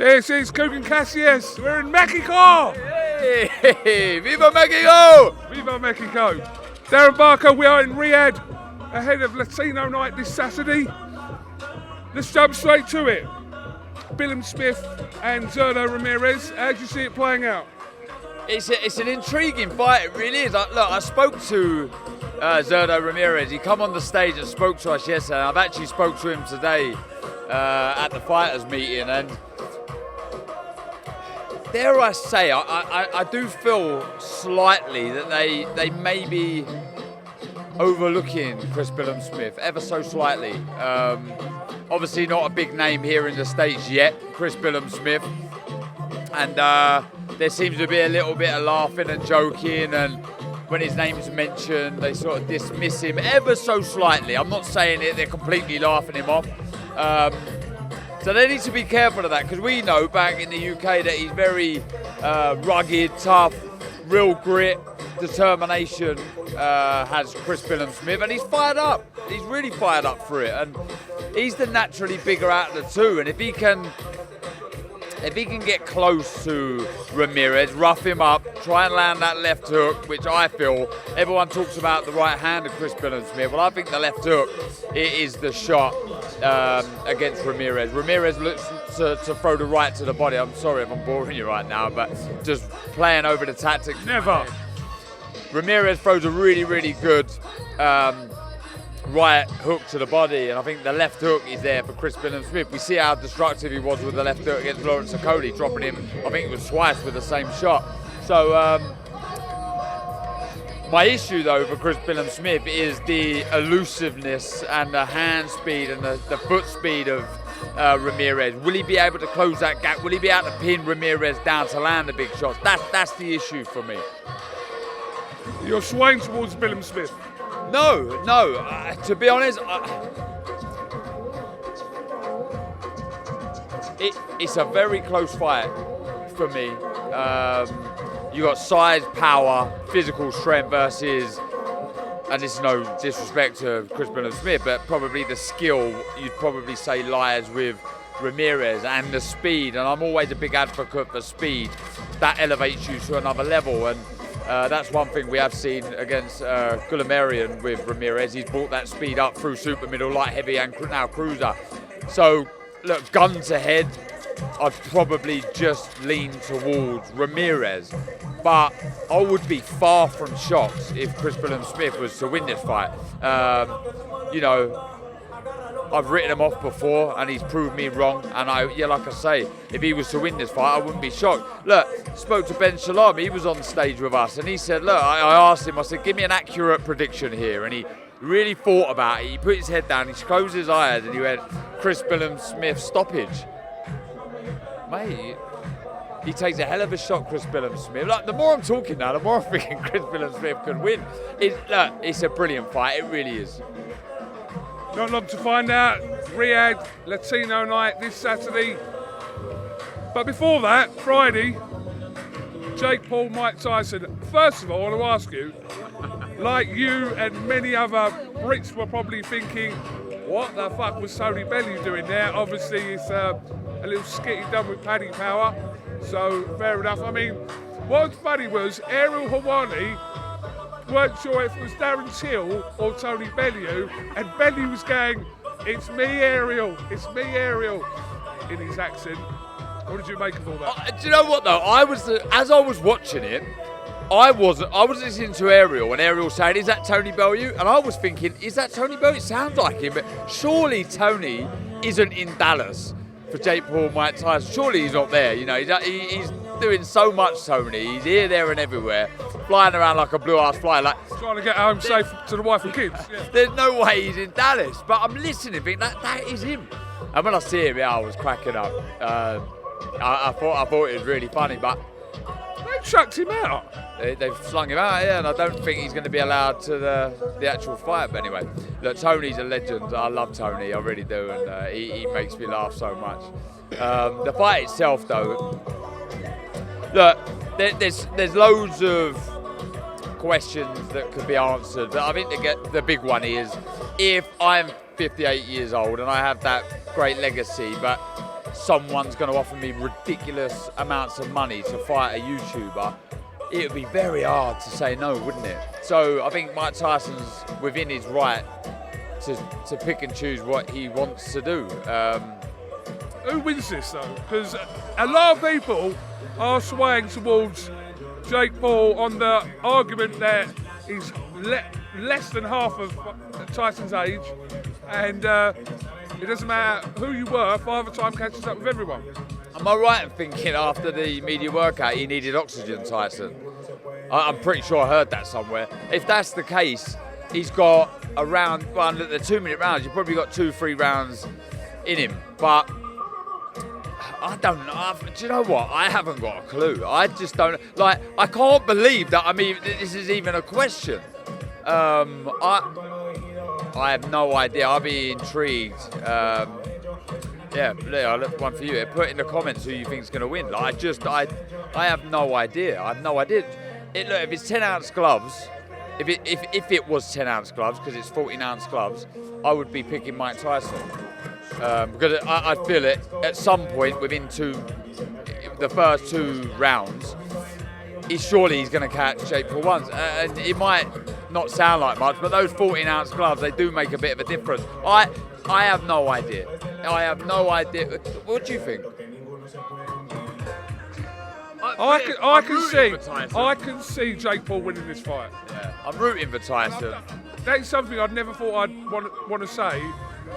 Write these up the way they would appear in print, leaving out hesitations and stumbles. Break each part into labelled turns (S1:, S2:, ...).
S1: This is KUGAN CASSIUS. We're in Mexico.
S2: Hey, Viva Mexico!
S1: Viva Mexico. Darren Barker, we are in Riyadh ahead of Latino night this Saturday. Let's jump straight to it. Billam-Smith and ZURDO Ramirez. How do you see it playing out?
S2: It's an intriguing fight, it really is. Look, I spoke to ZURDO Ramirez. He come on the stage and spoke to us yesterday. I've actually spoke to him today at the fighters meeting, and dare I say, I do feel slightly that they may be overlooking Chris Billam-Smith, ever so slightly. Obviously not a big name here in the States yet, Chris Billam-Smith. And there seems to be a little bit of laughing and joking, and when his name's mentioned, they sort of dismiss him ever so slightly. I'm not saying it, they're completely laughing him off. So they need to be careful of that, because we know back in the UK that he's very rugged, tough, real grit, determination has Chris Billam-Smith, and he's fired up. He's really fired up for it, and he's the naturally bigger out of the two. And if he can get close to Ramirez, rough him up, try and land that left hook, which I feel, everyone talks about the right hand of Chris Billam-Smith. Well, I think the left hook is the shot against Ramirez. Ramirez looks to throw the right to the body. I'm sorry if I'm boring you right now, but just playing over the tactics.
S1: Never.
S2: Ramirez throws a really, really good right hook to the body, and I think the left hook is there for Chris Billam-Smith. We see how destructive he was with the left hook against Lawrence Okolie, dropping him, I think it was twice with the same shot. So my issue though for Chris Billam-Smith is the elusiveness and the hand speed and the foot speed of Ramirez. Will he be able to close that gap? Will he be able to pin Ramirez down to land the big shots? That's the issue for me.
S1: You're swaying towards Billam-Smith.
S2: No. To be honest, it's a very close fight for me. You got size, power, physical strength versus, and this is no disrespect to Chris Billam-Smith, but probably the skill, you'd probably say, lies with Ramirez, and the speed. And I'm always a big advocate for speed. That elevates you to another level, and that's one thing we have seen against Guillemarian with Ramirez. He's brought that speed up through super middle, light heavy, and now cruiser. So, look, gun to head, I'd probably just lean towards Ramirez. But I would be far from shocked if Chris Billam-Smith was to win this fight. You know, I've written him off before, and he's proved me wrong. And like I say, if he was to win this fight, I wouldn't be shocked. Look, spoke to Ben Shalom. He was on stage with us, and he said, look, I asked him, I said, give me an accurate prediction here. And he really thought about it. He put his head down, he closed his eyes, and he went, Chris Billam-Smith stoppage. Mate, he takes a hell of a shot, Chris Billam-Smith. Like, the more I'm talking now, the more I'm thinking Chris Billam-Smith could win. Look, it's a brilliant fight. It really is.
S1: Not long to find out. Riyadh, Latino night this Saturday. But before that, Friday, Jake Paul, Mike Tyson. First of all, I want to ask you, like you and many other Brits were probably thinking, what the fuck was Tony Bellew doing there? Obviously, it's a little skit he done with Paddy Power, so fair enough. I mean, what was funny was Ariel Helwani weren't sure if it was Darren Till or Tony Bellew, and Bellew was going, it's me, Ariel, in his accent. What did you make of all that?
S2: Do you know what though? As I was watching it, I was listening to Ariel, and Ariel saying, is that Tony Bellew? And I was thinking, is that Tony Bellew? It sounds like him, but surely Tony isn't in Dallas for Jake Paul, Mike Tyson. Surely he's not there. You know, he's doing so much, Tony. He's here, there, and everywhere, flying around like a blue-ass fly. Like,
S1: trying to get home safe to the wife and kids. Yeah.
S2: There's no way he's in Dallas, but I'm listening, thinking that is him. And when I see him, I was cracking up. I thought it was really funny, but
S1: they chucked him out.
S2: They've slung him out, yeah, and I don't think he's going to be allowed to the actual fight. But anyway, look, Tony's a legend. I love Tony, I really do, and he makes me laugh so much. The fight itself, though, look, there's loads of questions that could be answered, but I think the big one is, if I'm 58 years old and I have that great legacy, but someone's going to offer me ridiculous amounts of money to fight a YouTuber, it would be very hard to say no, wouldn't it? So I think Mike Tyson's within his right to pick and choose what he wants to do.
S1: Who wins this though? Because a lot of people are swaying towards Jake Paul on the argument that he's less than half of Tyson's age, and it doesn't matter who you were, Father Time catches up with everyone.
S2: Am I right in thinking after the media workout he needed oxygen, Tyson? I'm pretty sure I heard that somewhere. If that's the case, he's got around, well, the 2-minute rounds, you've probably got 2-3 rounds in him. But I don't know. Do you know what? I haven't got a clue. I just don't. Like, I can't believe that. I mean, this is even a question. I have no idea. I'll be intrigued. Yeah, I'll look one for you. Put in the comments who you think is going to win. Like, I have no idea. I have no idea. Look, if it's 10-ounce gloves, if it was 10-ounce gloves, because it's 14-ounce gloves, I would be picking Mike Tyson. Because I feel it at some point within the first 2 rounds, he's going to catch Jake Paul once. And it might not sound like much, but those 14-ounce gloves, they do make a bit of a difference. I have no idea. I have no idea. What do you think?
S1: I can see Jake Paul winning this fight.
S2: Yeah, I'm rooting for Tyson.
S1: That's something I'd never thought I'd want to say,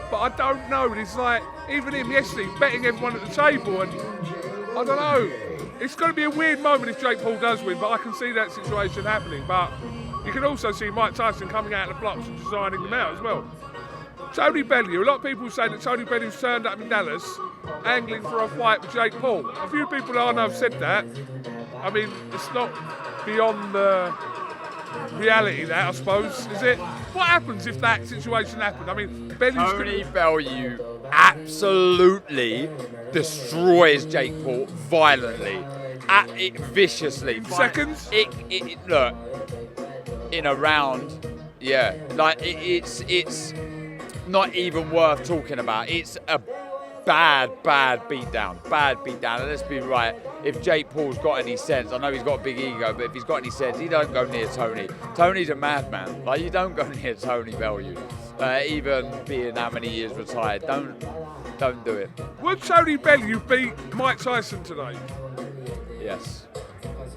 S1: but I don't know. It's like, even him yesterday, betting everyone at the table, and I don't know. It's going to be a weird moment if Jake Paul does win, but I can see that situation happening. But you can also see Mike Tyson coming out of the blocks and designing them out as well. Tony Bellew, a lot of people say that Tony Bellew's turned up in Dallas angling for a fight with Jake Paul. A few people I know have said that. I mean, it's not beyond the reality that, I suppose, is it? What happens if that situation happened? I mean,
S2: Tony Bellew absolutely destroys Jake Paul violently, viciously.
S1: Seconds?
S2: Look, in a round, yeah, like it's not even worth talking about. It's a bad beatdown. And let's be right, if Jake Paul's got any sense, I know he's got a big ego, but if he's got any sense, he don't go near Tony. Tony's a madman. Like, you don't go near Tony Bellew. Even being how many years retired, don't do it.
S1: Would Tony Bellew beat Mike Tyson today?
S2: Yes.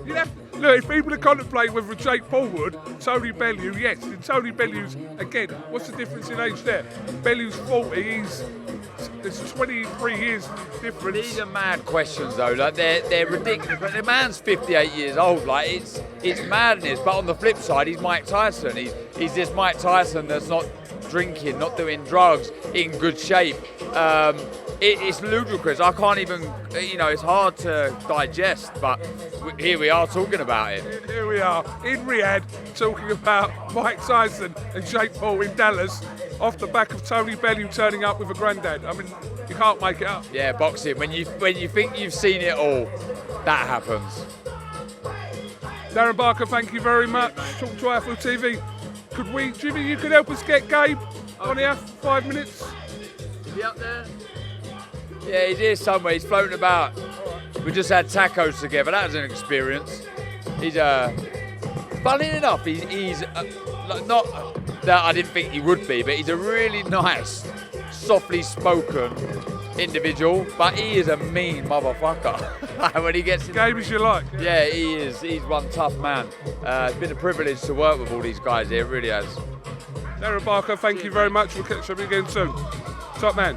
S1: Yeah. Look, if people are contemplating whether Jake Paul would, Tony Bellew, yes. And Tony Bellew's, again, what's the difference in age there? Bellew's 40, there's 23 years difference.
S2: These are mad questions though, like they're ridiculous. But the man's 58 years old, like it's madness. But on the flip side, he's Mike Tyson. He's this Mike Tyson that's not drinking, not doing drugs, in good shape. It's ludicrous. I can't even, it's hard to digest, but here we are talking about it.
S1: Here we are in Riyadh talking about Mike Tyson and Jake Paul in Dallas off the back of Tony Bellew turning up with a granddad. I mean, you can't make it up.
S2: Yeah, boxing. When you think you've seen it all, that happens.
S1: Darren Barker, thank you very much. Talk to iFLTV. Do you think you could help us get Gabe on here for 5 minutes?
S2: Is he up there? Yeah, he's here somewhere. He's floating about. We just had tacos together. That was an experience. He's funny enough, he's not that I didn't think he would be, but he's a really nice, softly spoken individual. But he is a mean motherfucker when he gets.
S1: Gabe as you like.
S2: Yeah, he is. He's one tough man. It's been a privilege to work with all these guys here. It really has.
S1: Darren Barker, thank you very much. We'll catch up again soon. Top man.